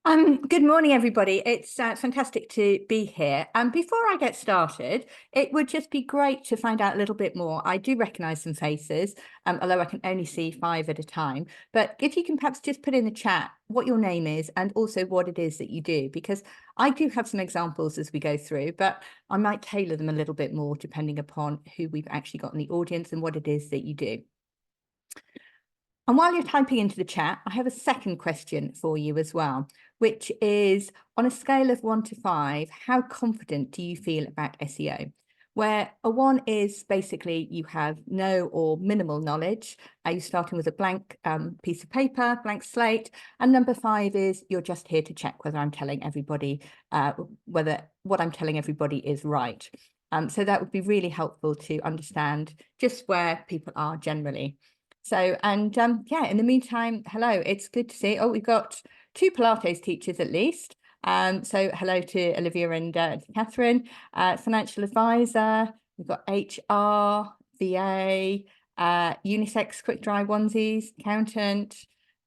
Good morning, everybody. It's fantastic to be here. Before I get started, it would just be great to find out a little bit more. I do recognise some faces, although I can only see 5 at a time. But if you can perhaps just put in the chat what your name is and also what it is that you do, because I do have some examples as we go through, but I might tailor them a little bit more depending upon who we've actually got in the audience and what it is that you do. And while you're typing into the chat, I have a second question for you as well, which is, on a scale of 1 to 5, how confident do you feel about SEO? Where a 1 is basically you have no or minimal knowledge. You're starting with a blank piece of paper, blank slate. And number 5 is you're just here to check whether I'm telling everybody, whether what I'm telling everybody is right. So that would be really helpful to understand just where people are generally. So, yeah, in the meantime, hello, it's good to see. Oh, we've got 2 Pilates teachers at least. So hello to Olivia and Catherine, financial advisor. We've got HR, VA, unisex quick dry onesies, accountant,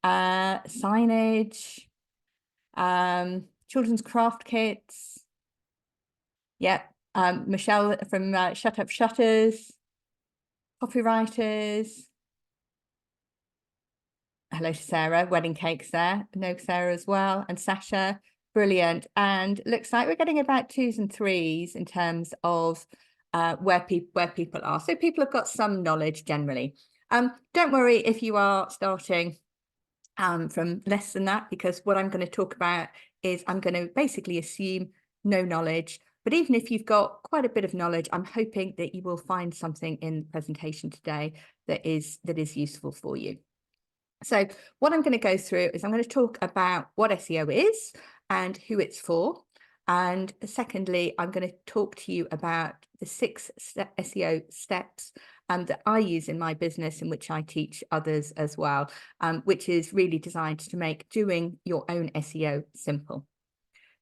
signage, children's craft kits. Yep, Michelle from Shut Up Shutters, copywriters. Hello to Sarah, wedding cakes there. No, Sarah as well, and Sasha, brilliant. And looks like we're getting about 2s and 3s in terms of where people are. So people have got some knowledge generally. Don't worry if you are starting from less than that, because what I'm going to talk about is I'm going to basically assume no knowledge. But even if you've got quite a bit of knowledge, I'm hoping that you will find something in the presentation today that is useful for you. So what I'm going to go through is I'm going to talk about what SEO is and who it's for. And secondly, I'm going to talk to you about the 6 SEO steps that I use in my business, in which I teach others as well, which is really designed to make doing your own SEO simple.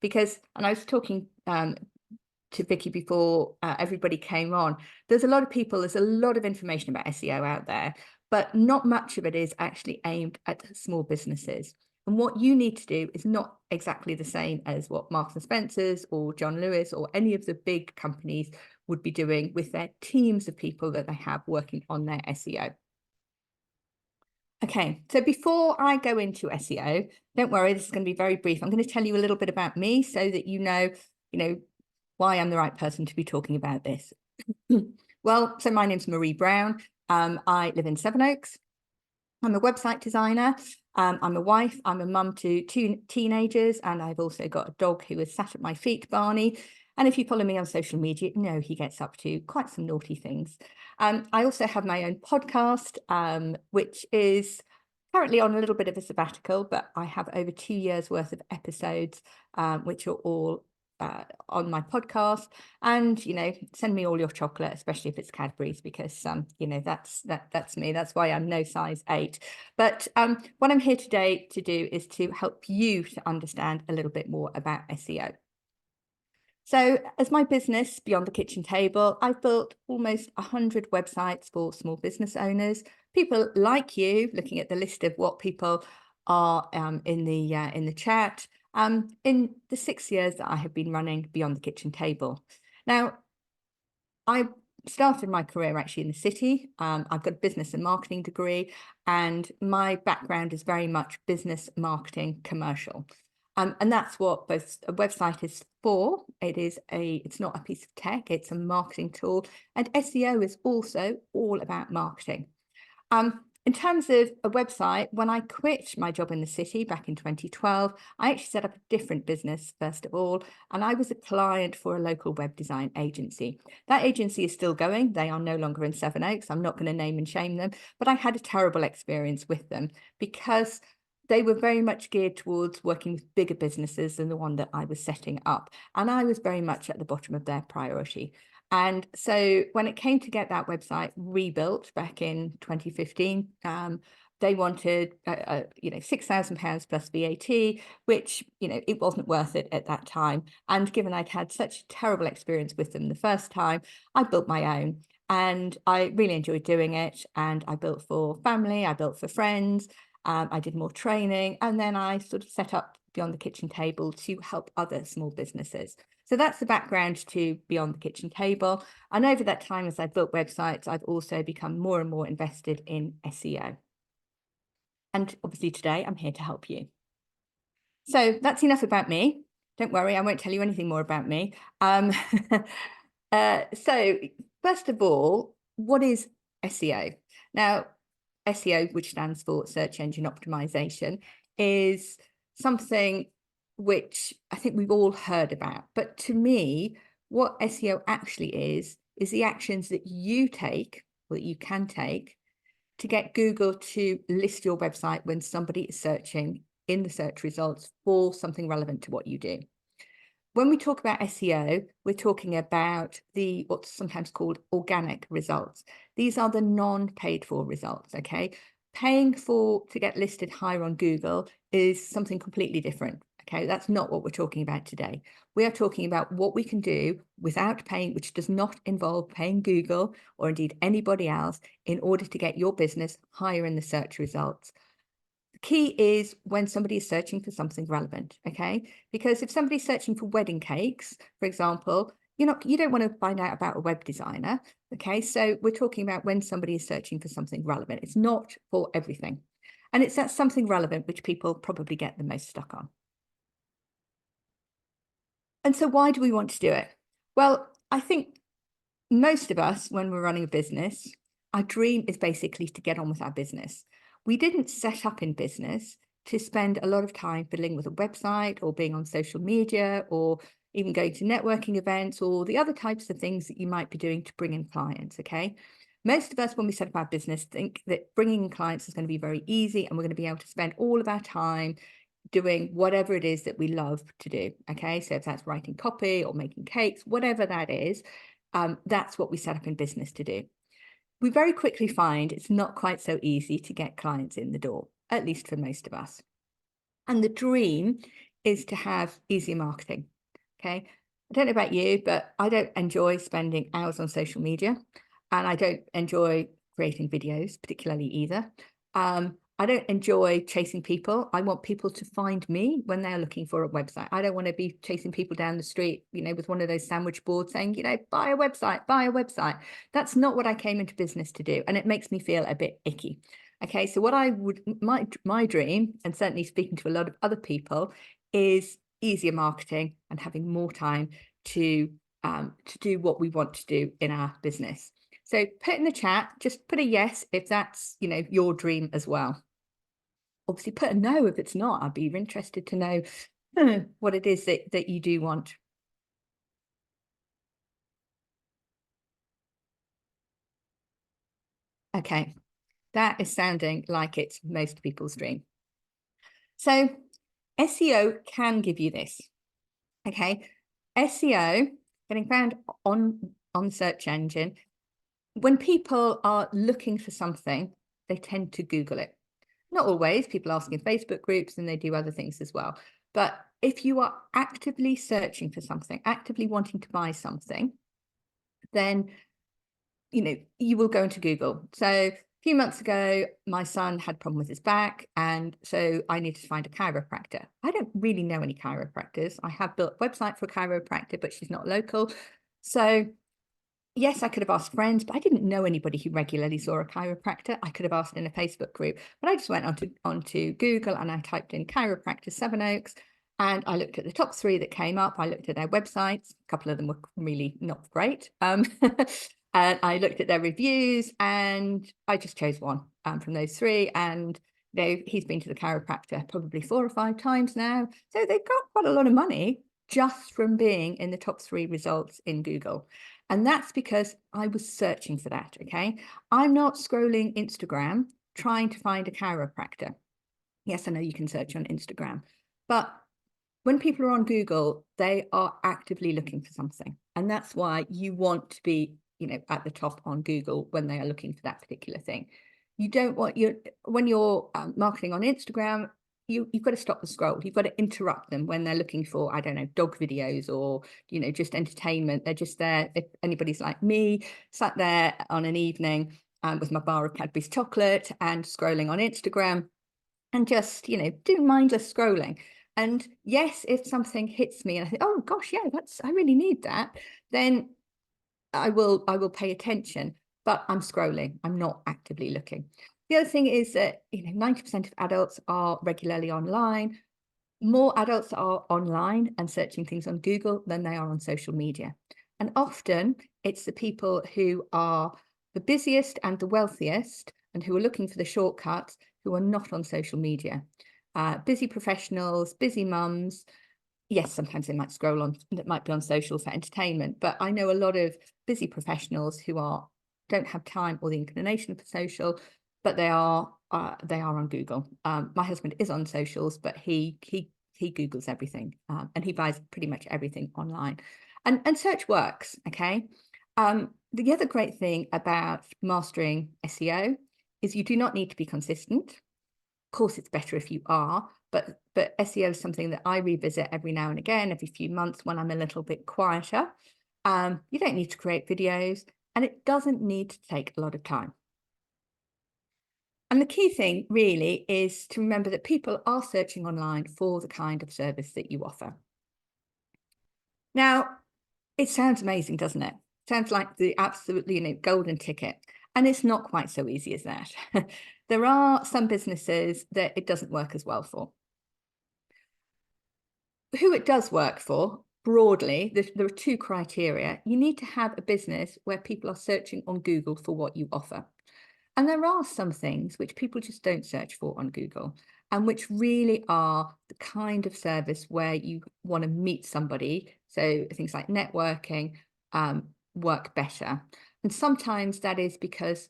Because, and I was talking to Vicky before everybody came on, there's a lot of information about SEO out there, but not much of it is actually aimed at small businesses. And what you need to do is not exactly the same as what Marks and Spencer's or John Lewis or any of the big companies would be doing with their teams of people that they have working on their SEO. Okay, so before I go into SEO, don't worry, this is going to be very brief. I'm going to tell you a little bit about me so that you know why I'm the right person to be talking about this. Well, so my name's Marie Brown. I live in Sevenoaks. I'm a website designer. I'm a wife. I'm a mum to 2 teenagers, and I've also got a dog who is sat at my feet, Barney. And if you follow me on social media, you know he gets up to quite some naughty things. I also have my own podcast, which is currently on a little bit of a sabbatical, but I have over 2 years worth of episodes, which are all on my podcast. And send me all your chocolate, especially if it's Cadbury's, because that's me. That's why I'm no size 8. But what I'm here today to do is to help you to understand a little bit more about SEO. So as my business Beyond the Kitchen Table, I've built almost 100 websites for small business owners, people like you, looking at the list of what people are in the chat, in the 6 years that I have been running Beyond the Kitchen Table. Now, I started my career actually in the city. I've got a business and marketing degree, and my background is very much business, marketing, commercial. And that's what both a website is for. It's not a piece of tech, it's a marketing tool. And SEO is also all about marketing. In terms of a website, when I quit my job in the city back in 2012, I actually set up a different business, first of all, and I was a client for a local web design agency. That agency is still going. They are no longer in Sevenoaks. I'm not going to name and shame them, but I had a terrible experience with them because they were very much geared towards working with bigger businesses than the one that I was setting up. And I was very much at the bottom of their priority. And so when it came to get that website rebuilt back in 2015, they wanted, £6,000 plus VAT, which, it wasn't worth it at that time. And given I'd had such a terrible experience with them the first time, I built my own. And I really enjoyed doing it. And I built for family, I built for friends. I did more training, and then I sort of set up Beyond the Kitchen Table to help other small businesses. So that's the background to Beyond the Kitchen Table. And over that time, as I've built websites, I've also become more and more invested in SEO. And obviously today I'm here to help you. So that's enough about me. Don't worry, I won't tell you anything more about me. So first of all, what is SEO? Now, SEO, which stands for Search Engine Optimization, is something which I think we've all heard about. But to me, what SEO actually is the actions that you take, or that you can take, to get Google to list your website when somebody is searching in the search results for something relevant to what you do. When we talk about SEO, we're talking about what's sometimes called organic results. These are the non-paid for results, okay? Paying to get listed higher on Google is something completely different, okay? That's not what we're talking about today. We are talking about what we can do without paying, which does not involve paying Google or indeed anybody else, in order to get your business higher in the search results. The key is when somebody is searching for something relevant, okay? Because if somebody's searching for wedding cakes, for example, you don't want to find out about a web designer, okay? So we're talking about when somebody is searching for something relevant. It's not for everything. And it's that something relevant which people probably get the most stuck on. And so why do we want to do it? Well, I think most of us, when we're running a business, our dream is basically to get on with our business. We didn't set up in business to spend a lot of time fiddling with a website or being on social media or even going to networking events or the other types of things that you might be doing to bring in clients, okay? Most of us, when we set up our business, think that bringing in clients is going to be very easy and we're going to be able to spend all of our time doing whatever it is that we love to do, okay? So if that's writing copy or making cakes, whatever that is, that's what we set up in business to do. We very quickly find it's not quite so easy to get clients in the door, at least for most of us. And the dream is to have easier marketing, okay? I don't know about you, but I don't enjoy spending hours on social media, and I don't enjoy creating videos particularly either. I don't enjoy chasing people. I want people to find me when they're looking for a website. I don't want to be chasing people down the street, with one of those sandwich boards saying, buy a website, buy a website. That's not what I came into business to do. And it makes me feel a bit icky. Okay, so what my dream, and certainly speaking to a lot of other people, is easier marketing and having more time to do what we want to do in our business. So put in the chat, just put a yes if that's, your dream as well. Obviously put a no if it's not. I'd be interested to know what it is that you do want. Okay, that is sounding like it's most people's dream. So SEO can give you this, okay? SEO, getting found on search engine, when people are looking for something, they tend to Google it. Not always, people ask in Facebook groups and they do other things as well. But if you are actively searching for something, actively wanting to buy something, then, you will go into Google. So a few months ago, my son had a problem with his back, and so I needed to find a chiropractor. I don't really know any chiropractors. I have built a website for a chiropractor, but she's not local. So yes, I could have asked friends, but I didn't know anybody who regularly saw a chiropractor. I could have asked in a Facebook group, but I just went onto Google and I typed in chiropractor Sevenoaks, and I looked at the top 3 that came up. I looked at their websites. A couple of them were really not great. And I looked at their reviews and I just chose one from those 3. And he's been to the chiropractor probably 4 or 5 times now. So they've got quite a lot of money just from being in the top 3 results in Google. And that's because I was searching for that, okay? I'm not scrolling Instagram trying to find a chiropractor. Yes, I know you can search on Instagram, but when people are on Google, they are actively looking for something. And that's why you want to be, at the top on Google when they are looking for that particular thing. You don't want when you're marketing on Instagram, you've got to stop the scroll. You've got to interrupt them when they're looking for, I don't know, dog videos or, just entertainment. They're just there. If anybody's like me, sat there on an evening with my bar of Cadbury's chocolate and scrolling on Instagram and just, doing mindless scrolling. And yes, if something hits me and I think, oh gosh, yeah, I really need that, then I will pay attention, but I'm scrolling. I'm not actively looking. The other thing is that 90% of adults are regularly online. More adults are online and searching things on Google than they are on social media. And often it's the people who are the busiest and the wealthiest and who are looking for the shortcuts who are not on social media. Busy professionals, busy mums. Yes, sometimes they might scroll on, that might be on social for entertainment, but I know a lot of busy professionals who don't have time or the inclination for social, but they are on Google. My husband is on socials, but he Googles everything, and he buys pretty much everything online, and search works. Okay. The other great thing about mastering SEO is you do not need to be consistent. Of course, it's better if you are, but SEO is something that I revisit every now and again, every few months when I'm a little bit quieter. You don't need to create videos, and it doesn't need to take a lot of time. And the key thing really is to remember that people are searching online for the kind of service that you offer. Now, it sounds amazing, doesn't it? Sounds like the absolutely golden ticket. And it's not quite so easy as that. There are some businesses that it doesn't work as well for. Who it does work for, broadly, there are two criteria. You need to have a business where people are searching on Google for what you offer. And there are some things which people just don't search for on Google, and which really are the kind of service where you want to meet somebody. So things like networking work better. And sometimes that is because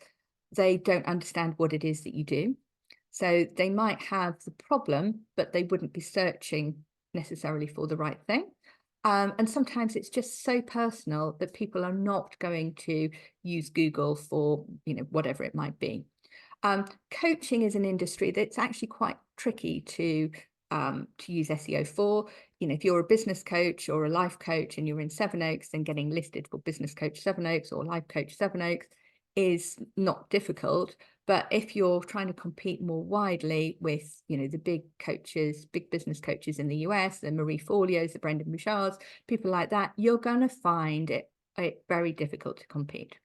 they don't understand what it is that you do. So they might have the problem, but they wouldn't be searching necessarily for the right thing. And sometimes it's just so personal that people are not going to use Google for, whatever it might be. Coaching is an industry that's actually quite tricky to use SEO for. If you're a business coach or a life coach and you're in Sevenoaks, then getting listed for Business Coach Sevenoaks or Life Coach Sevenoaks is not difficult. But if you're trying to compete more widely with, the big coaches, big business coaches in the US, the Marie Forleos, the Brendan Bouchards, people like that, you're going to find it very difficult to compete.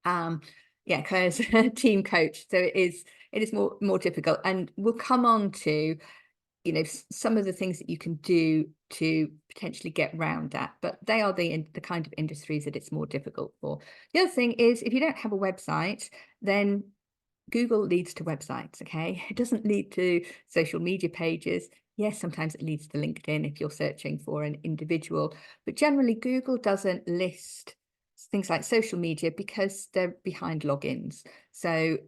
Yeah, because team coach, so it is more difficult, and we'll come on to some of the things that you can do to potentially get around that, but they are the kind of industries that it's more difficult for. The other thing is, if you don't have a website, then Google leads to websites. Okay, it doesn't lead to social media pages. Yes, sometimes it leads to LinkedIn if you're searching for an individual, but generally Google doesn't list things like social media because they're behind logins. So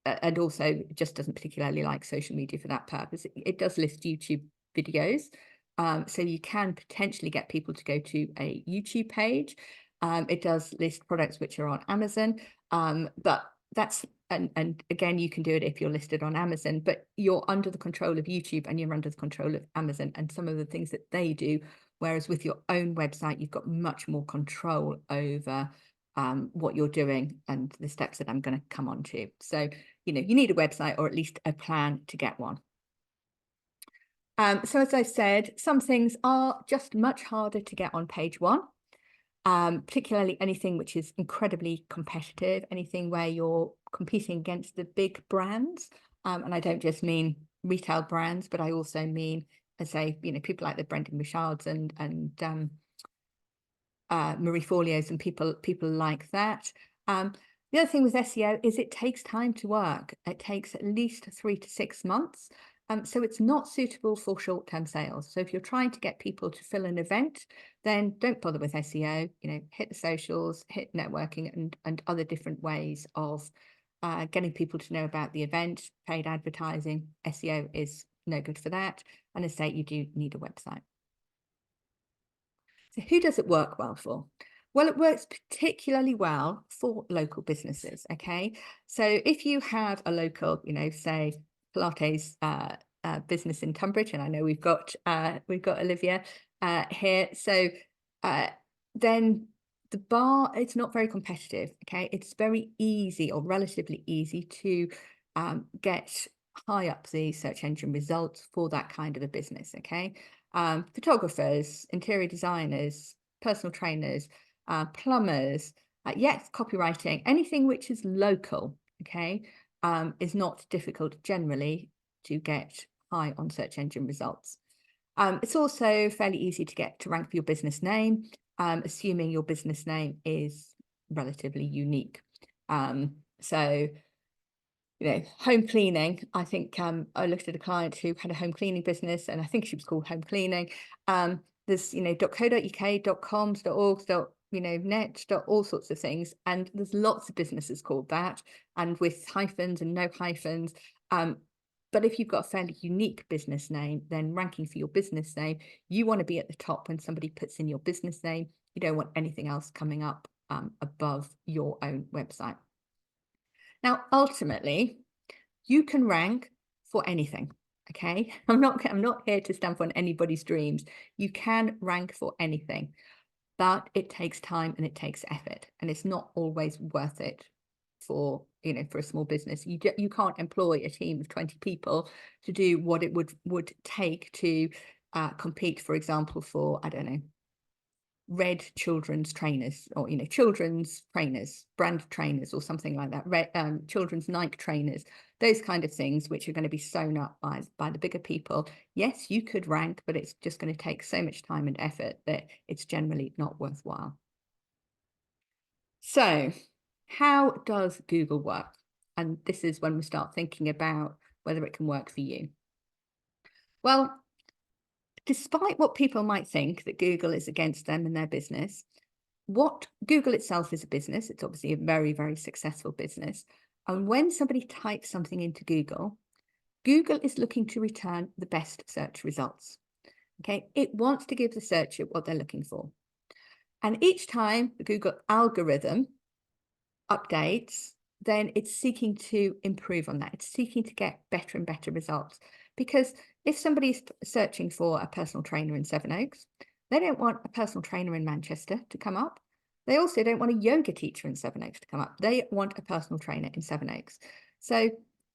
and also just doesn't particularly like social media for that purpose. It does list YouTube videos. So you can potentially get people to go to a YouTube page. It does list products which are on Amazon, but that's, and again, you can do it if you're listed on Amazon, but you're under the control of YouTube and you're under the control of Amazon and some of the things that they do. Whereas with your own website, you've got much more control over what you're doing and the steps that I'm going to come on to. So, you need a website or at least a plan to get one. So as I said, some things are just much harder to get on page one, particularly anything which is incredibly competitive, anything where you're competing against the big brands. And I don't just mean retail brands, but I also mean, as I say, people like the Brendan Bouchards and Marie Forleos and people like that. The other thing with SEO is it takes time to work. It takes at least 3 to 6 months. So it's not suitable for short-term sales. So if you're trying to get people to fill an event, then don't bother with SEO. Hit the socials, hit networking and other different ways of getting people to know about the event. Paid advertising, SEO is no good for that. And as I say, you do need a website. So who does it work well for? Well, it works particularly well for local businesses. Okay, so if you have a local, say Pilates business in Tunbridge, and I know we've got Olivia here, so then the bar, it's not very competitive. Okay, it's very easy or relatively easy to get high up the search engine results for that kind of a business, okay? Photographers, interior designers, personal trainers, plumbers, yes, copywriting, anything which is local, okay, is not difficult generally to get high on search engine results. It's also fairly easy to get to rank for your business name, assuming your business name is relatively unique. So, home cleaning, I think I looked at a client who had a home cleaning business, and I think she was called Home Cleaning. There's, .co.uk, .coms, .org, net, all sorts of things. And there's lots of businesses called that, and with hyphens and no hyphens. But if you've got a fairly unique business name, then ranking for your business name, you want to be at the top when somebody puts in your business name. You don't want anything else coming up above your own website. Now, ultimately, you can rank for anything. Okay, I'm not here to stamp on anybody's dreams. You can rank for anything, but it takes time and it takes effort, and it's not always worth it for for a small business. You can't employ a team of 20 people to do what it would take to compete, for example, for, I don't know, Red children's trainers, or children's trainers, brand trainers, or something like that. Red children's Nike trainers, those kind of things, which are going to be sewn up by the bigger people. Yes, you could rank, but it's just going to take so much time and effort that it's generally not worthwhile. So, how does Google work? And this is when we start thinking about whether it can work for you. Well, despite what people might think, that Google is against them and their business, what Google itself is a business. It's obviously a very, very successful business. And when somebody types something into Google, Google is looking to return the best search results. Okay, it wants to give the searcher what they're looking for. And each time the Google algorithm updates, then it's seeking to improve on that. It's seeking to get better and better results. Because if somebody's searching for a personal trainer in Sevenoaks, they don't want a personal trainer in Manchester to come up. They also don't want a yoga teacher in Sevenoaks to come up. They want a personal trainer in Sevenoaks. So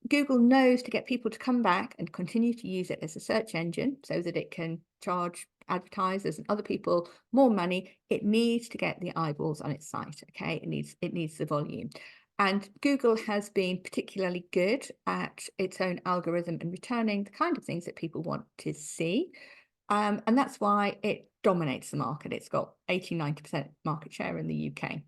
Google knows to get people to come back and continue to use it as a search engine so that it can charge advertisers and other people more money. It needs to get the eyeballs on its site. Okay, it needs the volume. And Google has been particularly good at its own algorithm and returning the kind of things that people want to see. And that's why it dominates the market. It's got 80–90% market share in the UK.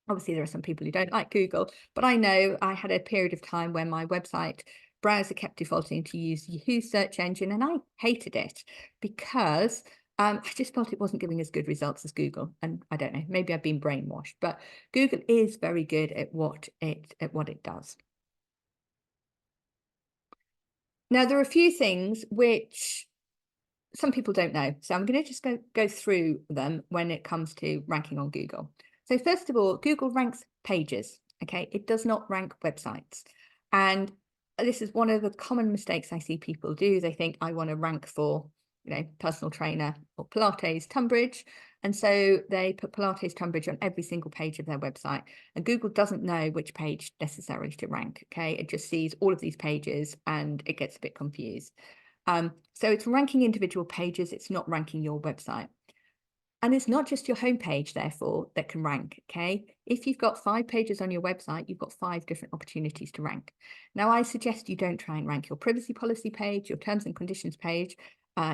Obviously, there are some people who don't like Google, but I know I had a period of time when my website browser kept defaulting to use Yahoo search engine, and I hated it because I just felt it wasn't giving as good results as Google. And I don't know, maybe I've been brainwashed, but Google is very good at what it does. Now, there are a few things which some people don't know. So I'm going to just go through them when it comes to ranking on Google. So first of all, Google ranks pages. Okay, it does not rank websites. And this is one of the common mistakes I see people do. They think, I want to rank for, personal trainer or Pilates Tunbridge. And so they put Pilates Tunbridge on every single page of their website. And Google doesn't know which page necessarily to rank. Okay, it just sees all of these pages and it gets a bit confused. So it's ranking individual pages. It's not ranking your website. And it's not just your homepage, therefore, that can rank, okay? If you've got 5 pages on your website, you've got 5 different opportunities to rank. Now, I suggest you don't try and rank your privacy policy page, your terms and conditions page,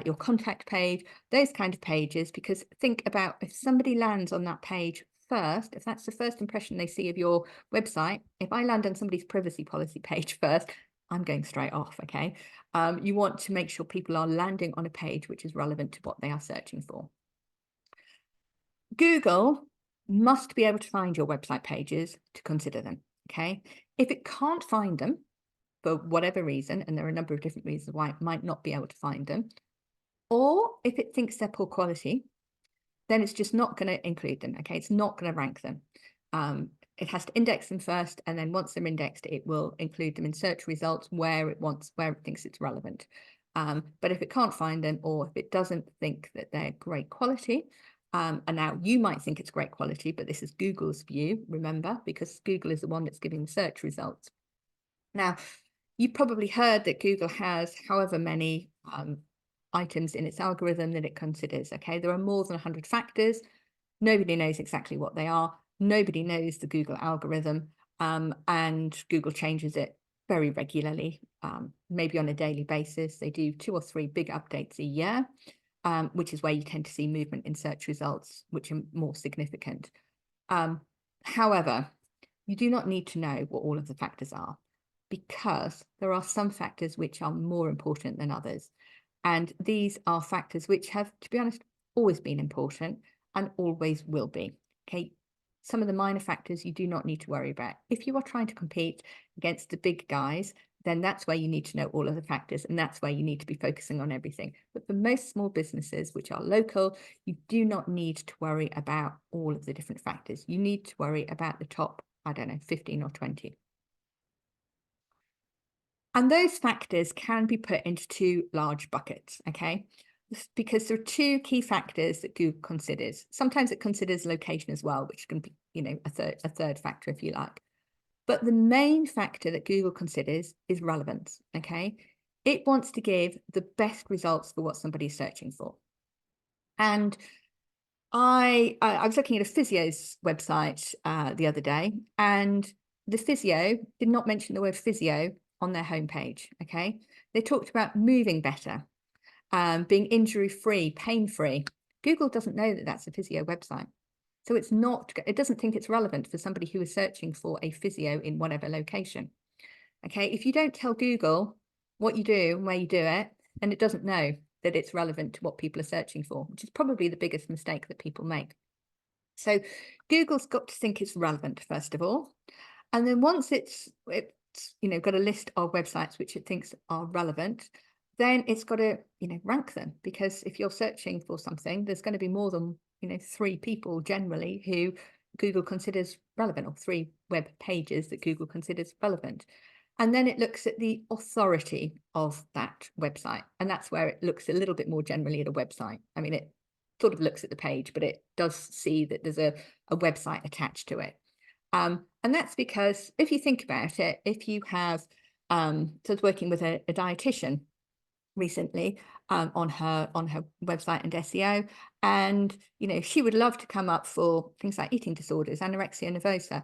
your contact page, those kind of pages, because think about if somebody lands on that page first, if that's the first impression they see of your website, if I land on somebody's privacy policy page first, I'm going straight off, okay? You want to make sure people are landing on a page which is relevant to what they are searching for. Google must be able to find your website pages to consider them, okay? If it can't find them for whatever reason, and there are a number of different reasons why it might not be able to find them, or if it thinks they're poor quality, then it's just not going to include them, okay? It's not going to rank them. It has to index them first, and then once they're indexed, it will include them in search results where it thinks it's relevant. But if it can't find them, or if it doesn't think that they're great quality, and now you might think it's great quality, but this is Google's view, remember, because Google is the one that's giving the search results. Now, You've probably heard that Google has however many items in its algorithm that it considers. Okay, there are more than 100 factors. Nobody knows exactly what they are. Nobody knows the Google algorithm, and Google changes it very regularly, maybe on a daily basis. They do 2 or 3 big updates a year, which is where you tend to see movement in search results, which are more significant. However, you do not need to know what all of the factors are, because there are some factors which are more important than others. And these are factors which have, to be honest, always been important and always will be. Okay. Some of the minor factors you do not need to worry about. If you are trying to compete against the big guys, then that's where you need to know all of the factors, and that's where you need to be focusing on everything. But for most small businesses which are local, you do not need to worry about all of the different factors. You need to worry about the top, I don't know, 15 or 20. And those factors can be put into 2 large buckets, okay? Because there are 2 key factors that Google considers. Sometimes it considers location as well, which can be, a third factor if you like. But the main factor that Google considers is relevance, okay? It wants to give the best results for what somebody's searching for. And I was looking at a physio's website the other day, and the physio did not mention the word physio on their homepage, okay? They talked about moving better, being injury-free, pain-free. Google doesn't know that that's a physio website. So it doesn't think it's relevant for somebody who is searching for a physio in whatever location. Okay, if you don't tell Google what you do and where you do it, then it doesn't know that it's relevant to what people are searching for, which is probably the biggest mistake that people make. So Google's got to think it's relevant, first of all. And then once it's got a list of websites which it thinks are relevant, then it's got to, rank them, because if you're searching for something, there's going to be more than, 3 people generally who Google considers relevant, or 3 web pages that Google considers relevant. And then it looks at the authority of that website. And that's where it looks a little bit more generally at a website. I mean, it sort of looks at the page, but it does see that there's a website attached to it. And that's because if you think about it, if you have, so I was working with a dietitian recently on her website and SEO, and she would love to come up for things like eating disorders, anorexia nervosa.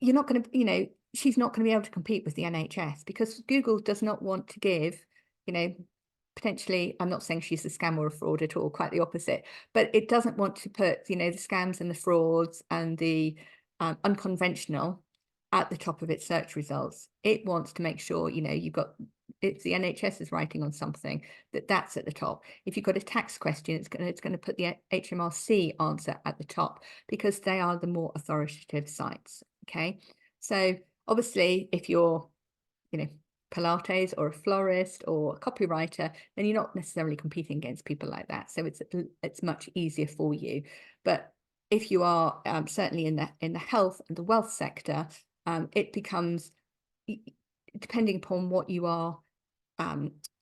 You're not going to, she's not going to be able to compete with the NHS, because Google does not want to give, potentially, I'm not saying she's a scam or a fraud at all, quite the opposite, but it doesn't want to put, the scams and the frauds and the unconventional at the top of its search results. It wants to make sure, you've got, if the NHS is writing on something, that's at the top. If you've got a tax question, it's going to put the HMRC answer at the top, because they are the more authoritative sites. Okay, so obviously, if you're, Pilates or a florist or a copywriter, then you're not necessarily competing against people like that. So it's much easier for you. But if you are certainly in the health and the wealth sector, it becomes, depending upon what you are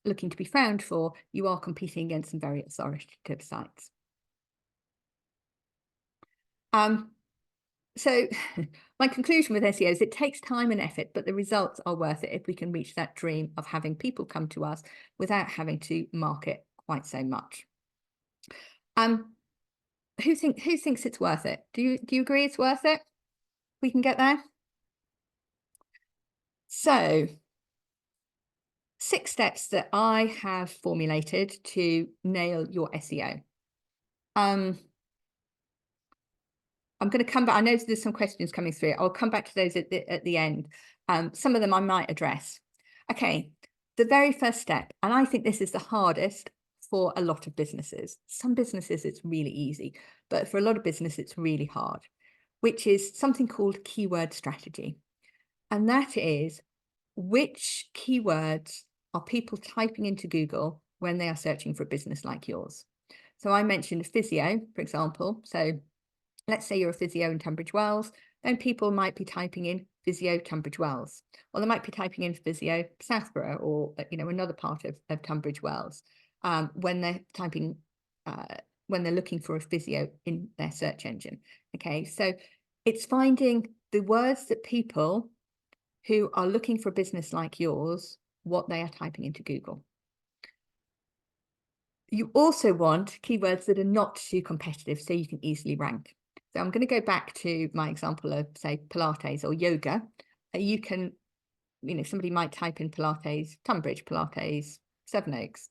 looking to be found for, you are competing against some very authoritative sites. So my conclusion with SEO is it takes time and effort, but the results are worth it if we can reach that dream of having people come to us without having to market quite so much. Who thinks it's worth it? Do you agree it's worth it? We can get there. So 6 steps that I have formulated to nail your SEO. I'm going to come back. I know there's some questions coming through. I'll come back to those at the end. Some of them I might address. Okay, the very first step, and I think this is the hardest for a lot of businesses. Some businesses it's really easy, but for a lot of business it's really hard, which is something called keyword strategy. And that is, which keywords are people typing into Google when they are searching for a business like yours? So I mentioned physio, for example. So let's say you're a physio in Tunbridge Wells, then people might be typing in physio Tunbridge Wells, or they might be typing in physio Southborough, or another part of Tunbridge Wells, when they're typing, when they're looking for a physio in their search engine. Okay, so it's finding the words that people who are looking for a business like yours, what they are typing into Google. You also want keywords that are not too competitive, so you can easily rank. So I'm going to go back to my example of, say, Pilates or yoga. You can, somebody might type in Pilates, Tunbridge, Pilates, Sevenoaks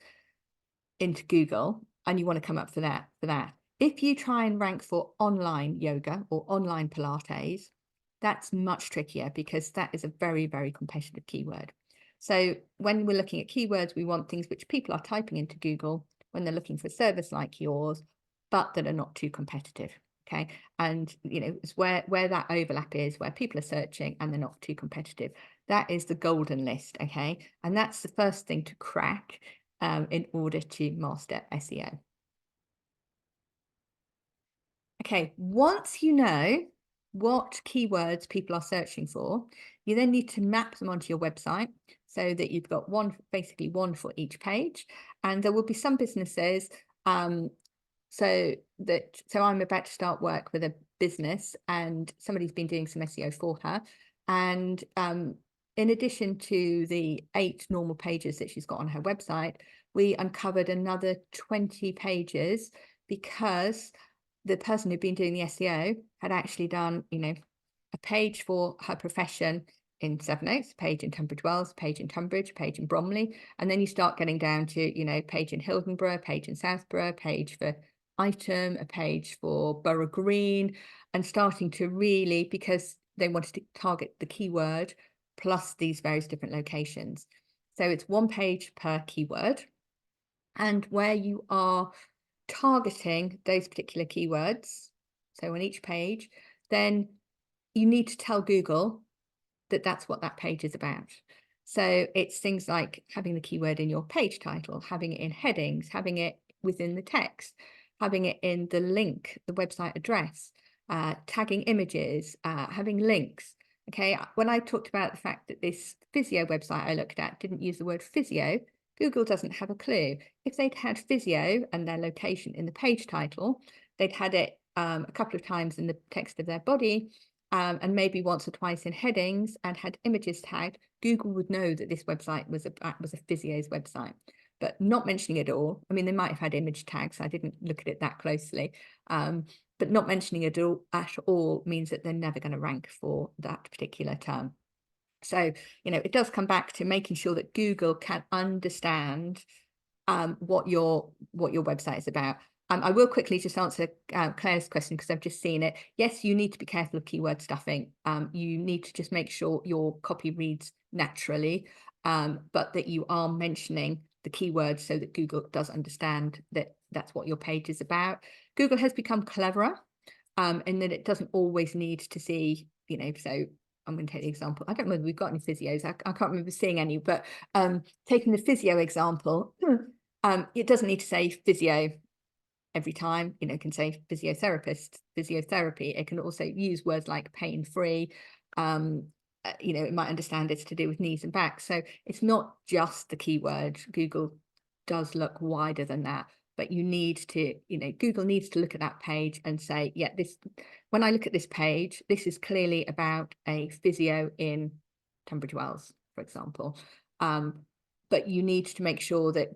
into Google, and you want to come up for that. If you try and rank for online yoga or online Pilates, that's much trickier because that is a very, very competitive keyword. So when we're looking at keywords, we want things which people are typing into Google when they're looking for a service like yours, but that are not too competitive. Okay. And, it's where that overlap is, where people are searching and they're not too competitive. That is the golden list. Okay. And that's the first thing to crack in order to master SEO. Okay. Once you know what keywords people are searching for, you then need to map them onto your website so that you've got basically one for each page. And there will be some businesses, so I'm about to start work with a business and somebody's been doing some SEO for her. And in addition to the 8 normal pages that she's got on her website, we uncovered another 20 pages because the person who'd been doing the SEO had actually done, a page for her profession in Sevenoaks, a page in Tunbridge Wells, a page in Tunbridge, a page in Bromley. And then you start getting down to, page in Hildenborough, a page in Southborough, a page for Item, a page for Borough Green, and starting to really, because they wanted to target the keyword plus these various different locations. So it's 1 page per keyword. And where you are targeting those particular keywords, so on each page, then you need to tell Google that that's what that page is about. So it's things like having the keyword in your page title, having it in headings, having it within the text, having it in the link, the website address, tagging images, having links. Okay, when I talked about the fact that this physio website I looked at didn't use the word physio, Google doesn't have a clue. If they'd had physio and their location in the page title, they'd had it a couple of times in the text of their body, and maybe once or twice in headings, and had images tagged, Google would know that this website was a physio's website. But not mentioning it all, I mean, they might have had image tags, I didn't look at it that closely, but not mentioning it at all means that they're never going to rank for that particular term. So, it does come back to making sure that Google can understand what your website is about. I will quickly just answer Claire's question because I've just seen it. Yes, you need to be careful of keyword stuffing. You need to just make sure your copy reads naturally, but that you are mentioning the keywords so that Google does understand that that's what your page is about. Google has become cleverer in that it doesn't always need to see, so I'm going to take the example. I don't know whether we've got any physios. I can't remember seeing any, but taking the physio example, it doesn't need to say physio every time. It can say physiotherapist, physiotherapy. It can also use words like pain-free. It might understand it's to do with knees and back. So it's not just the keyword. Google does look wider than that. But you need to, Google needs to look at that page and say, yeah, when I look at this page, this is clearly about a physio in Tunbridge Wells, for example. But you need to make sure that,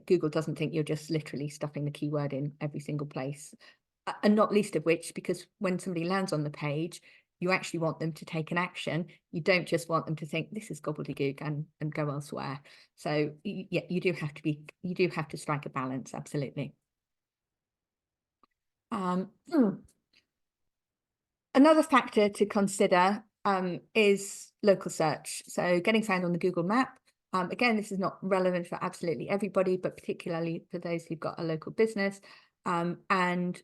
Google doesn't think you're just literally stuffing the keyword in every single place. And not least of which, because when somebody lands on the page, you actually want them to take an action. You don't just want them to think this is gobbledygook and go elsewhere. So yeah, you do have to strike a balance. Absolutely. Another factor to consider is local search. So getting found on the Google map. Again, this is not relevant for absolutely everybody, but particularly for those who've got a local business. And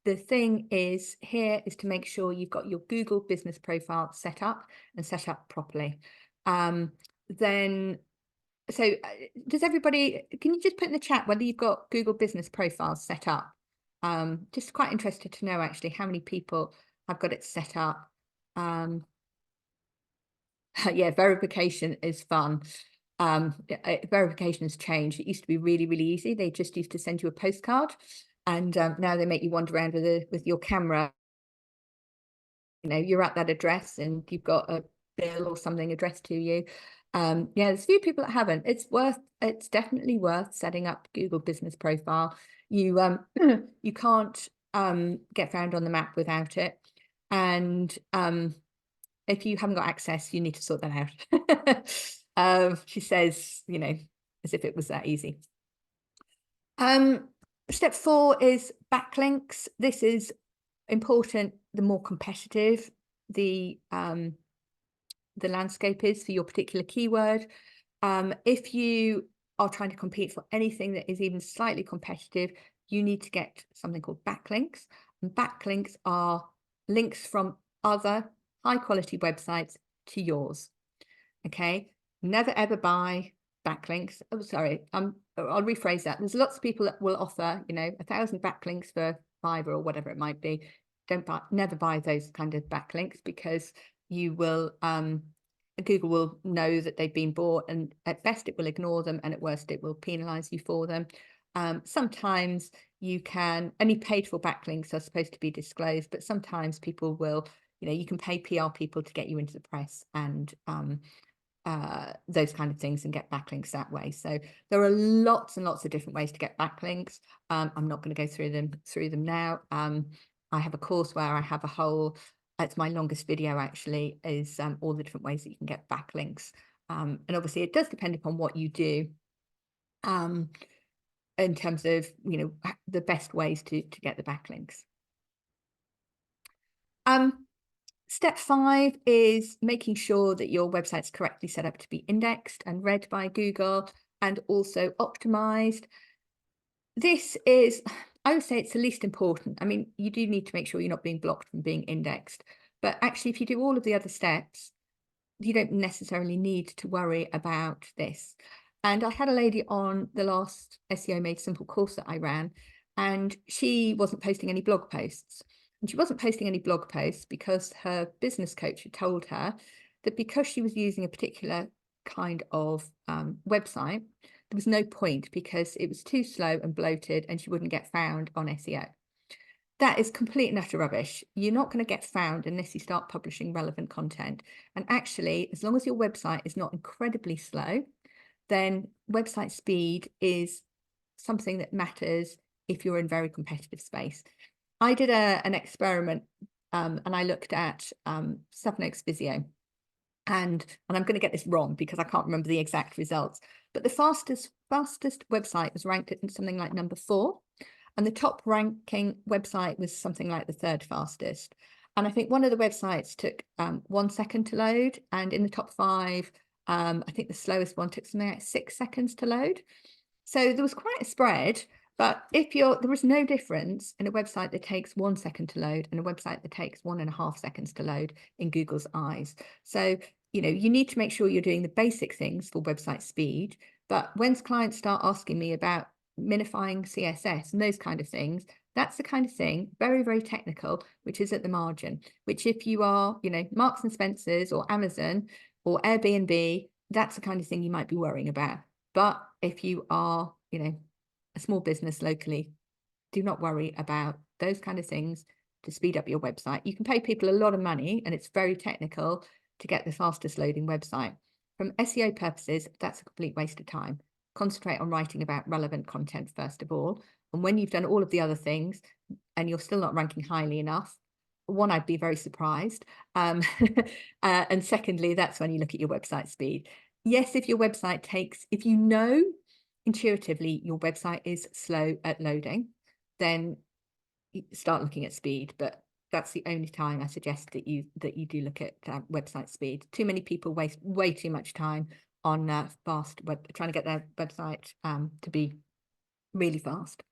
the thing is to make sure you've got your Google business profile set up and set up properly. Does everybody, can you just put in the chat whether you've got Google business profiles set up? Just quite interested to know actually how many people have got it set up. Yeah, verification is fun. Verification has changed. It used to be really, really easy. They just used to send you a postcard, and now they make you wander around with your camera. You're at that address and you've got a bill or something addressed to you. Yeah, there's a few people that haven't. It's definitely worth setting up Google Business Profile. You you can't get found on the map without it. And if you haven't got access, you need to sort that out. She says, you know, as if it was that easy. Step 4 is backlinks. This is important. The more competitive the landscape is for your particular keyword. If you are trying to compete for anything that is even slightly competitive, you need to get something called backlinks. And backlinks are links from other high quality websites to yours. Okay, never ever buy backlinks. Oh, sorry, I'll rephrase that. There's lots of people that will offer, you know, 1,000 backlinks for $5 or whatever it might be. Never buy those kind of backlinks, because you will Google will know that they've been bought, and at best it will ignore them, and at worst it will penalize you for them. Sometimes you can, only paid for backlinks are supposed to be disclosed, but sometimes people will, you know, you can pay PR people to get you into the press and those kind of things, and get backlinks that way. So there are lots and lots of different ways to get backlinks. I'm not going to go through them now. I have a course where I have a whole, it's my longest video actually, is all the different ways that you can get backlinks. And obviously it does depend upon what you do in terms of, you know, the best ways to get the backlinks. Step 5 is making sure that your website's correctly set up to be indexed and read by Google, and also optimized. This is, I would say it's the least important. I mean, you do need to make sure you're not being blocked from being indexed, but actually if you do all of the other steps, you don't necessarily need to worry about this. And I had a lady on the last SEO Made Simple course that I ran, and she wasn't posting any blog posts. And she wasn't posting any blog posts because her business coach had told her that because she was using a particular kind of website, there was no point, because it was too slow and bloated and she wouldn't get found on SEO. That is complete and utter rubbish. You're not going to get found unless you start publishing relevant content. And actually, as long as your website is not incredibly slow, then website speed is something that matters if you're in very competitive space. I did an experiment and I looked at Savnox Visio, and I'm going to get this wrong because I can't remember the exact results, but the fastest website was ranked at something like number 4, and the top ranking website was something like the 3rd fastest. And I think one of the websites took 1 second to load, and in the top 5, I think the slowest one took something like 6 seconds to load. So there was quite a spread. But there is no difference in a website that takes 1 second to load and a website that takes 1.5 seconds to load in Google's eyes. So, you know, you need to make sure you're doing the basic things for website speed. But when clients start asking me about minifying CSS and those kind of things, that's the kind of thing, very, very technical, which is at the margin, which if you are, you know, Marks and Spencer's or Amazon or Airbnb, that's the kind of thing you might be worrying about. But if you are, you know, a small business locally, do not worry about those kind of things to speed up your website. You can pay people a lot of money, and it's very technical to get the fastest loading website. From SEO purposes, that's a complete waste of time. Concentrate on writing about relevant content first of all. And when you've done all of the other things and you're still not ranking highly enough, one, I'd be very surprised. And secondly, that's when you look at your website speed. Yes, if your website takes, if you know intuitively your website is slow at loading, then start looking at speed. But that's the only time I suggest that you do look at website speed. Too many people waste way too much time on trying to get their website to be really fast.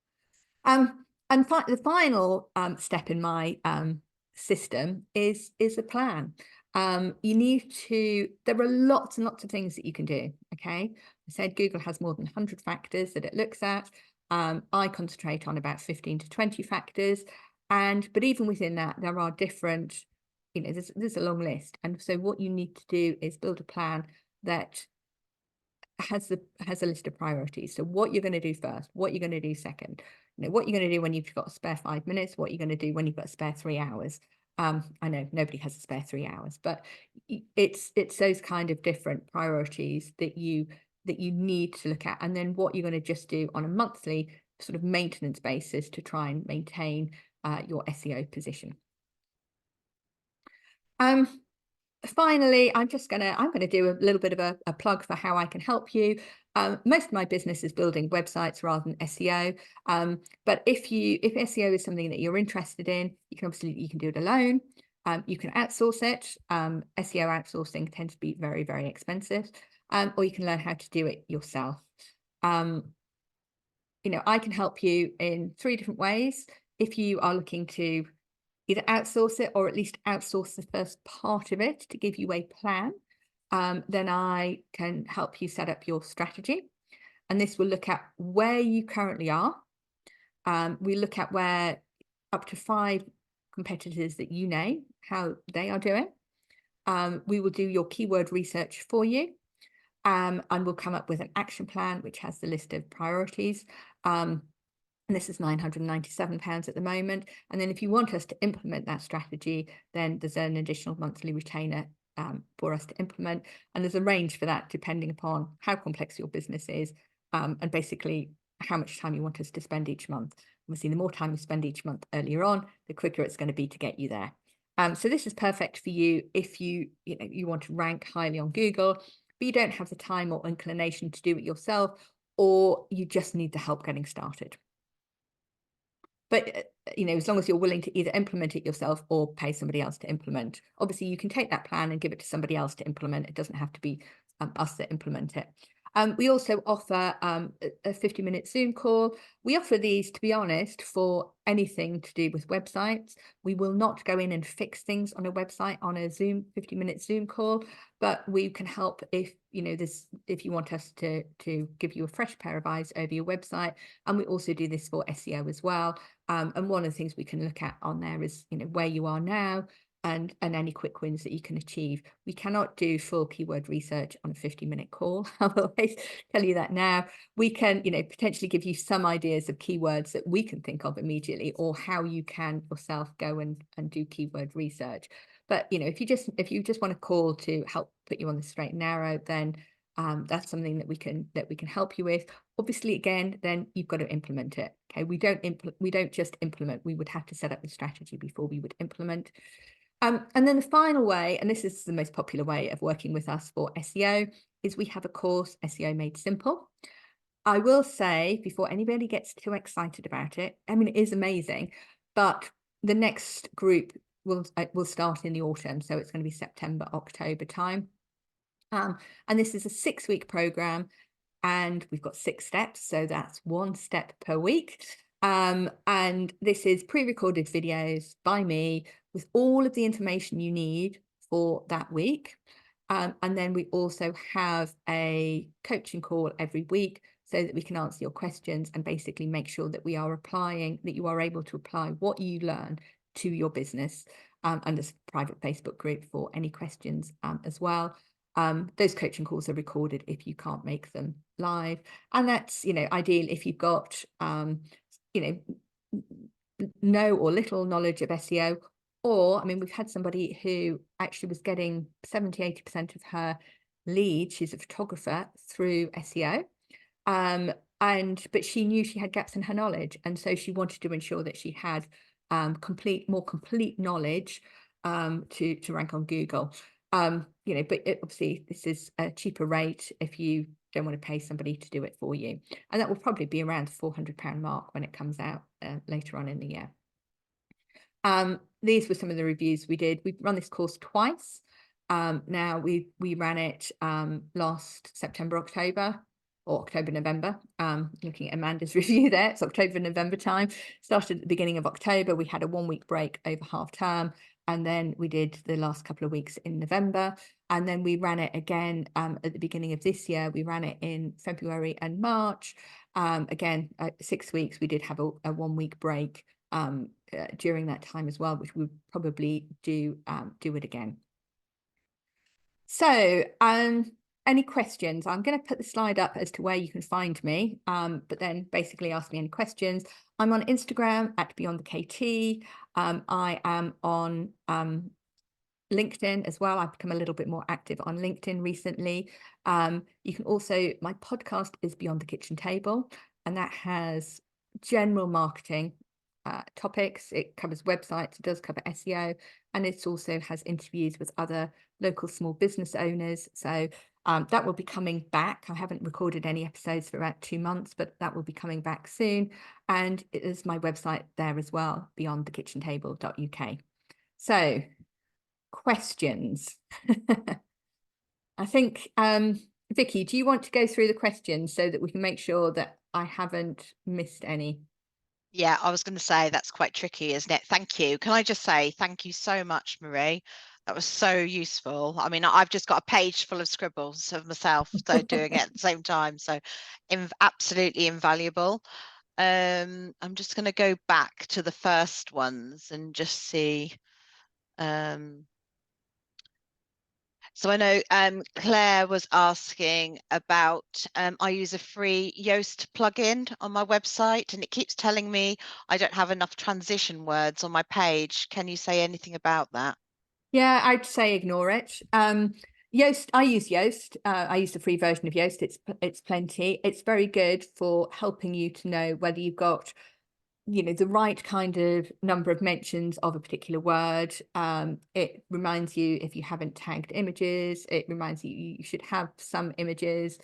And the final step in my system is a plan. You need to, there are lots and lots of things that you can do. Okay, I said Google has more than 100 factors that it looks at. I concentrate on about 15 to 20 factors, but even within that, there are different, you know, there's a long list. And so what you need to do is build a plan that has a list of priorities. So what you're going to do first, what you're going to do second, you know, what you're going to do when you've got a spare 5 minutes, what you're going to do when you've got a spare 3 hours. I know nobody has a spare 3 hours, but it's those kind of different priorities that you need to look at, and then what you're going to just do on a monthly sort of maintenance basis to try and maintain your SEO position. Finally, I'm going to do a little bit of a plug for how I can help you. Most of my business is building websites rather than SEO. But if SEO is something that you're interested in, you can do it alone. You can outsource it. SEO outsourcing tends to be very, very expensive. Or you can learn how to do it yourself. I can help you in 3 different ways. If you are looking to either outsource it or at least outsource the first part of it to give you a plan, then I can help you set up your strategy. And this will look at where you currently are. We look at where up to 5 competitors that you know, how they are doing. We will do your keyword research for you. And we'll come up with an action plan, which has the list of priorities. And this is £997 at the moment. And then if you want us to implement that strategy, then there's an additional monthly retainer for us to implement. And there's a range for that depending upon how complex your business is and basically how much time you want us to spend each month. Obviously, the more time you spend each month earlier on, the quicker it's going to be to get you there. So this is perfect for you if you want to rank highly on Google, but you don't have the time or inclination to do it yourself, or you just need the help getting started. But, as long as you're willing to either implement it yourself or pay somebody else to implement. Obviously, you can take that plan and give it to somebody else to implement. It doesn't have to be us that implement it. We also offer a 50-minute Zoom call. We offer these, to be honest, for anything to do with websites. We will not go in and fix things on a website on a 50-minute Zoom call, but we can help if you want us to give you a fresh pair of eyes over your website. And we also do this for SEO as well. And one of the things we can look at on there is where you are now, and any quick wins that you can achieve. We cannot do full keyword research on a 50-minute call. I will always tell you that now. We can, potentially give you some ideas of keywords that we can think of immediately, or how you can yourself go and do keyword research. But if you just want a call to help put you on the straight and narrow, then that's something that we can help you with. Obviously, again, then you've got to implement it. Okay, we don't just implement. We would have to set up the strategy before we would implement. And then the final way, and this is the most popular way of working with us for SEO, is we have a course, SEO Made Simple. I will say, before anybody gets too excited about it, it is amazing, but the next group will start in the autumn. So it's going to be September, October time. And this is a 6-week program, and we've got 6 steps. So that's 1 step per week. And this is pre-recorded videos by me with all of the information you need for that week. And then we also have a coaching call every week so that we can answer your questions and basically make sure that you are able to apply what you learn to your business. And there's a private Facebook group for any questions as well. Those coaching calls are recorded if you can't make them live. And that's, ideal if you've got, no or little knowledge of SEO, or we've had somebody who actually was getting 70-80% of her leads, she's a photographer, through SEO, but she knew she had gaps in her knowledge, and so she wanted to ensure that she had more complete knowledge to rank on Google. But obviously this is a cheaper rate if you don't want to pay somebody to do it for you, and that will probably be around the £400 mark when it comes out later on in the year. These were some of the reviews we did. We've run this course twice. Now we ran it last September, October, or October, November. Looking at Amanda's review there, it's October, November time. Started at the beginning of October. We had a 1-week break over half term, and then we did the last couple of weeks in November. And then we ran it again at the beginning of this year. We ran it in February and March. Again, 6 weeks. We did have a 1-week break during that time as well, which we'll probably do it again. So any questions, I'm going to put the slide up as to where you can find me, but then basically ask me any questions. I'm on Instagram at Beyond the KT. I am on LinkedIn as well. I've become a little bit more active on LinkedIn recently. You can also, my podcast is Beyond the Kitchen Table, and that has general marketing topics. It covers websites, it does cover SEO, and it also has interviews with other local small business owners. So that will be coming back. I haven't recorded any episodes for about 2 months, but that will be coming back soon. And it is my website there as well, beyondthekitchentable.uk. So questions. I think, Vicky, do you want to go through the questions so that we can make sure that I haven't missed any? Yeah, I was going to say that's quite tricky, isn't it? Thank you. Can I just say thank you so much, Marie? That was so useful. I mean, I've just got a page full of scribbles of myself, so doing it at the same time. So absolutely invaluable. I'm just going to go back to the first ones and just see. So I know Claire was asking about, I use a free Yoast plugin on my website and it keeps telling me I don't have enough transition words on my page. Can you say anything about that? Yeah, I'd say ignore it. Yoast, I use Yoast. I use the free version of Yoast. It's plenty. It's very good for helping you to know whether you've got, you know, the right kind of number of mentions of a particular word. It reminds you if you haven't tagged images. It reminds you you should have some images,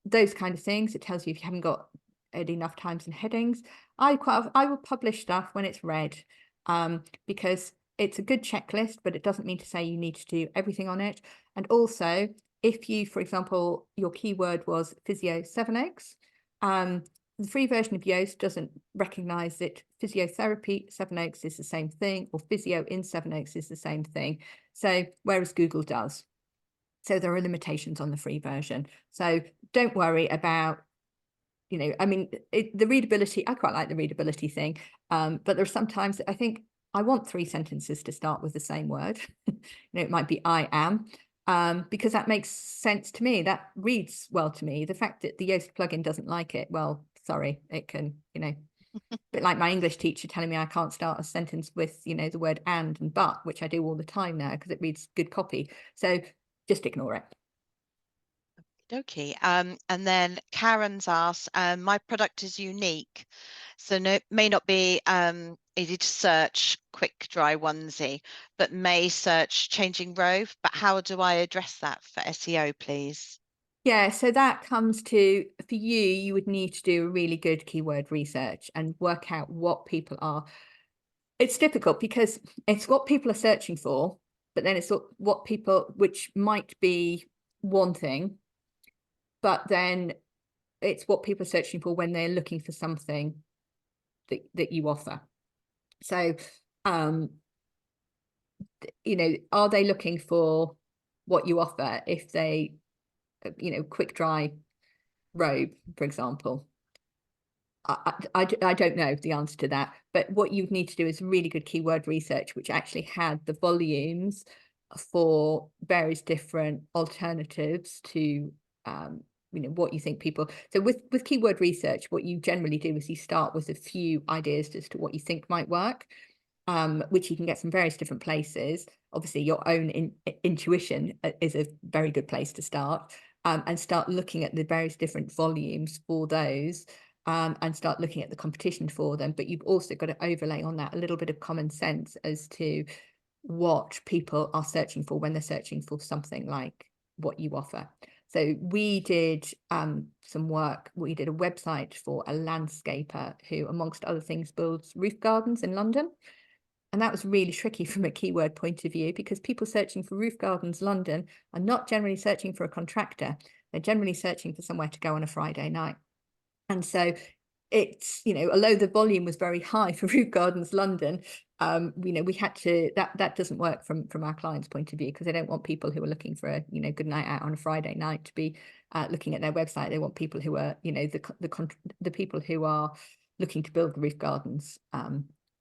those kind of things. It tells you if you haven't got enough times and headings. I will publish stuff when it's red, because it's a good checklist, but it doesn't mean to say you need to do everything on it. And also, if you, for example, your keyword was physio Sevenoaks, the free version of Yoast doesn't recognize that physiotherapy Sevenoaks is the same thing, or physio in Sevenoaks is the same thing. So whereas Google does. So there are limitations on the free version. So don't worry about, you know, I mean, the readability, I quite like the readability thing, but there are sometimes that I think I want 3 sentences to start with the same word. You know, it might be I am, because that makes sense to me. That reads well to me. The fact that the Yoast plugin doesn't like it, well, sorry, it can, you know, a bit like my English teacher telling me I can't start a sentence with, you know, the word and but, which I do all the time now because it reads good copy. So just ignore it. Okay. And then Karen's asked, my product is unique, so no, may not be easy to search quick dry onesie, but may search changing robe. But how do I address that for SEO, please? Yeah, so that comes to, for you, you would need to do a really good keyword research and work out what people are. It's difficult because it's what people are searching for, but then it's what people, which might be one thing, but then it's what people are searching for when they're looking for something that you offer. So, you know, are they looking for what you offer if they, you know, quick dry robe, for example? I don't know the answer to that, but what you need to do is really good keyword research, which actually had the volumes for various different alternatives to, you know, what you think people. So with keyword research, what you generally do is you start with a few ideas as to what you think might work, which you can get from various different places. Obviously, your own intuition is a very good place to start, and start looking at the various different volumes for those. And start looking at the competition for them. But you've also got to overlay on that a little bit of common sense as to what people are searching for when they're searching for something like what you offer. So we did some work. We did a website for a landscaper who, amongst other things, builds roof gardens in London. And that was really tricky from a keyword point of view, because people searching for roof gardens London are not generally searching for a contractor. They're generally searching for somewhere to go on a Friday night. And so it's, you know, although the volume was very high for Roof Gardens London, you know, we had to, that doesn't work from our clients' point of view, because they don't want people who are looking for a, you know, good night out on a Friday night to be looking at their website. They want people who are, you know, the people who are looking to build the roof gardens.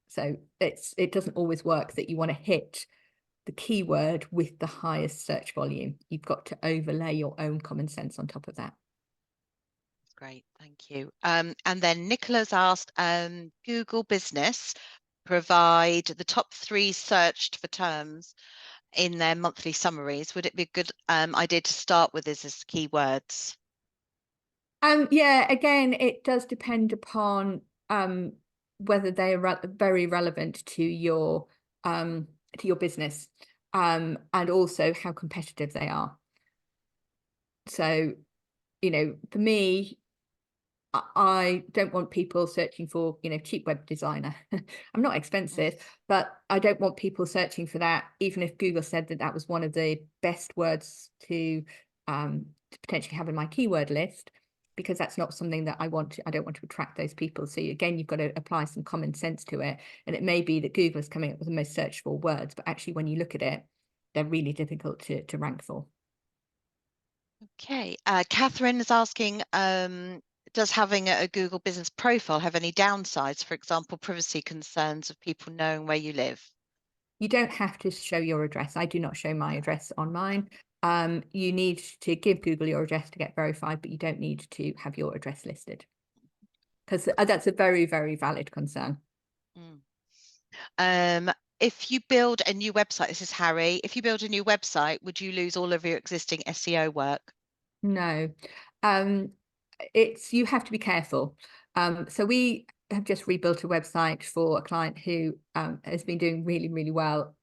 So it doesn't always work that you want to hit the keyword with the highest search volume. You've got to overlay your own common sense on top of that. Great, thank you. And then Nicola's asked, Google Business provide the top 3 searched for terms in their monthly summaries. Would it be a good idea to start with this as keywords? Yeah, again, it does depend upon whether they are very relevant to your business, and also how competitive they are. So, for me, I don't want people searching for, cheap web designer. I'm not expensive, but I don't want people searching for that, even if Google said that that was one of the best words to potentially have in my keyword list, because that's not something that I want. I don't want to attract those people. So again, you've got to apply some common sense to it. And it may be that Google is coming up with the most searched for words, but actually when you look at it, they're really difficult to rank for. Okay, Catherine is asking, does having a Google business profile have any downsides? For example, privacy concerns of people knowing where you live? You don't have to show your address. I do not show my address on mine. You need to give Google your address to get verified, but you don't need to have your address listed, because that's a very, very valid concern. If you build a new website, this is Harry, if you build a new website, would you lose all of your existing SEO work? No, you have to be careful. So we have just rebuilt a website for a client who has been doing really, really well.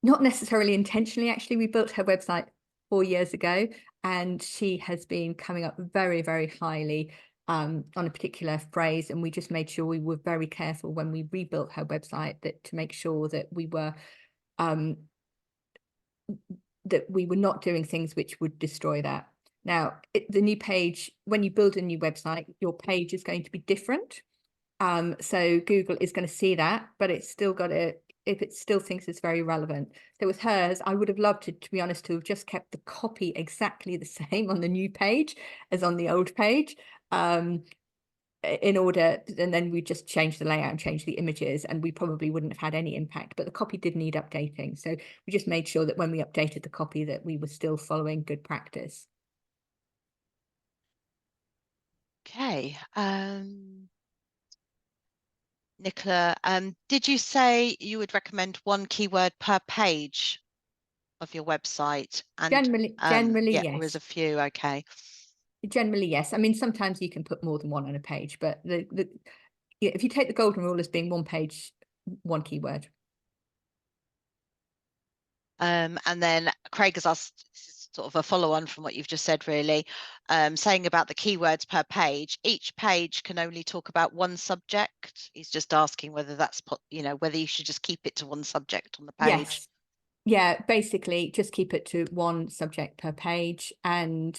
Not necessarily intentionally, actually. We built her website 4 years ago, and she has been coming up very, very highly on a particular phrase. And we just made sure we were very careful when we rebuilt her website to make sure that we were not doing things which would destroy that. Now, the new page, when you build a new website, your page is going to be different. So Google is going to see that, but it's still got to, if it still thinks it's very relevant. So with hers, I would have loved to be honest, to have just kept the copy exactly the same on the new page as on the old page. In order, and then we just change the layout and change the images, and we probably wouldn't have had any impact, but the copy did need updating. So we just made sure that when we updated the copy that we were still following good practice. Okay. Nicola, did you say you would recommend one keyword per page of your website? And Generally, yeah, or is yes. a few okay? Generally, yes. I mean, sometimes you can put more than one on a page, but if you take the golden rule as being one page, one keyword. And then Craig has asked, this is sort of a follow-on from what you've just said, really, saying about the keywords per page. Each page can only talk about one subject. He's just asking whether that's, whether you should just keep it to one subject on the page. Yes. Yeah, basically just keep it to one subject per page, and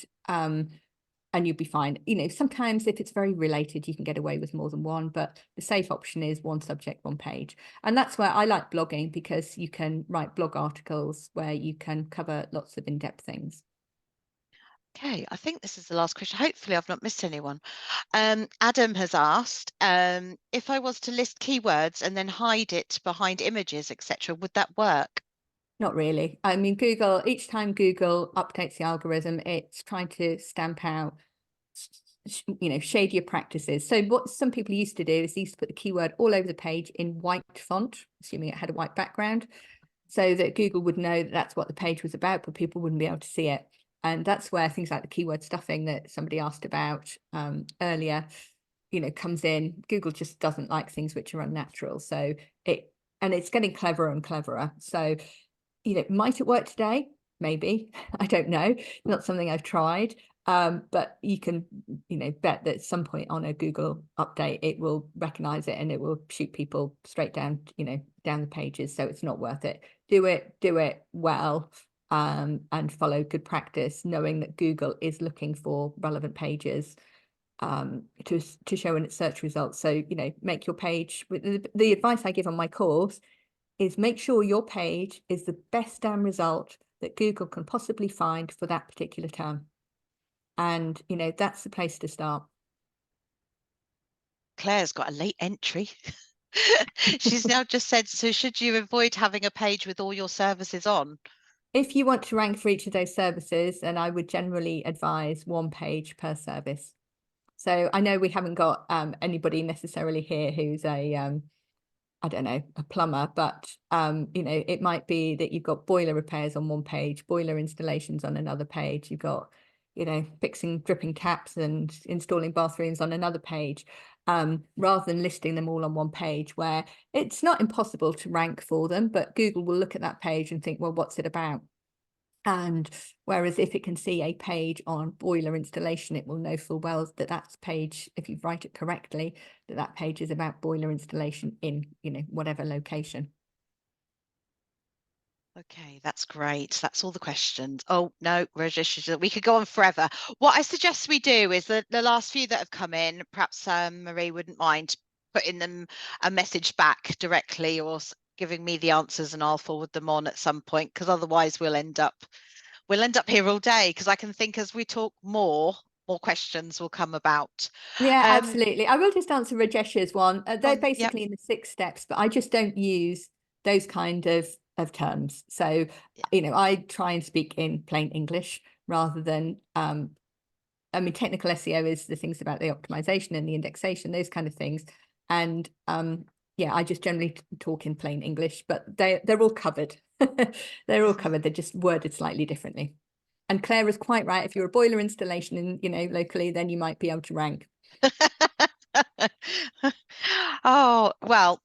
you'll be fine. Sometimes if it's very related, you can get away with more than one, but the safe option is one subject, one page. And that's where I like blogging, because you can write blog articles where you can cover lots of in-depth things. Okay, I think this is the last question. Hopefully I've not missed anyone. Adam has asked, if I was to list keywords and then hide it behind images, etc., would that work? Not really. I mean, Google, each time Google updates the algorithm, it's trying to stamp out shadier practices. So what some people used to do is they used to put the keyword all over the page in white font, assuming it had a white background, so that Google would know that that's what the page was about, but people wouldn't be able to see it. And that's where things like the keyword stuffing that somebody asked about earlier, comes in. Google just doesn't like things which are unnatural. So it's getting cleverer and cleverer. So, might it work today? Maybe. I don't know. Not something I've tried. But you can, bet that at some point on a Google update, it will recognize it and it will shoot people straight down, down the pages. So it's not worth it. Do it well, and follow good practice, knowing that Google is looking for relevant pages to show in its search results. So, make your page. The advice I give on my course is make sure your page is the best damn result that Google can possibly find for that particular term. And, that's the place to start. Claire's got a late entry. She's now just said, so should you avoid having a page with all your services on? If you want to rank for each of those services, then I would generally advise one page per service. So I know we haven't got anybody necessarily here who's a I don't know, a plumber, but you know, it might be that you've got boiler repairs on one page, boiler installations on another page. You've got, you know, fixing dripping taps and installing bathrooms on another page, rather than listing them all on one page, where it's not impossible to rank for them, but Google will look at that page and think, well, what's it about? And whereas if it can see a page on boiler installation, it will know full well that that's page, if you write it correctly, that page is about boiler installation in, you know, whatever location. Okay, that's great. That's all the questions. Oh, no, we could go on forever. What I suggest we do is the last few that have come in, perhaps Marie wouldn't mind putting them a message back directly or giving me the answers and I'll forward them on at some point, because otherwise we'll end up here all day, because I can think as we talk more questions will come about. Yeah, absolutely. I will just answer Rajesh's one. They're Yep. basically in the 6 steps, but I just don't use those kind of terms. So, you know, I try and speak in plain English rather than I mean, technical SEO is the things about the optimization and the indexation, those kind of things. And yeah, I just generally talk in plain English, but they're all covered. They're all covered. They're just worded slightly differently. And Claire is quite right. If you're a boiler installation in, you know, locally, then you might be able to rank. Oh, well,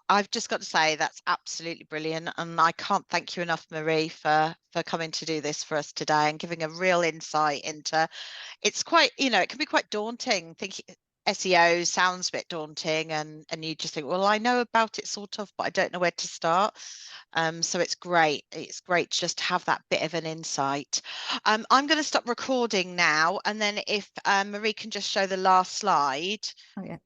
I've just got to say that's absolutely brilliant. And I can't thank you enough, Marie, for coming to do this for us today and giving a real insight into, it's quite, you know, it can be quite daunting. Thinking SEO sounds a bit daunting, and you just think, well, I know about it sort of, but I don't know where to start. So it's great. It's great to just have that bit of an insight. I'm going to stop recording now, and then if Marie can just show the last slide. Oh, yeah.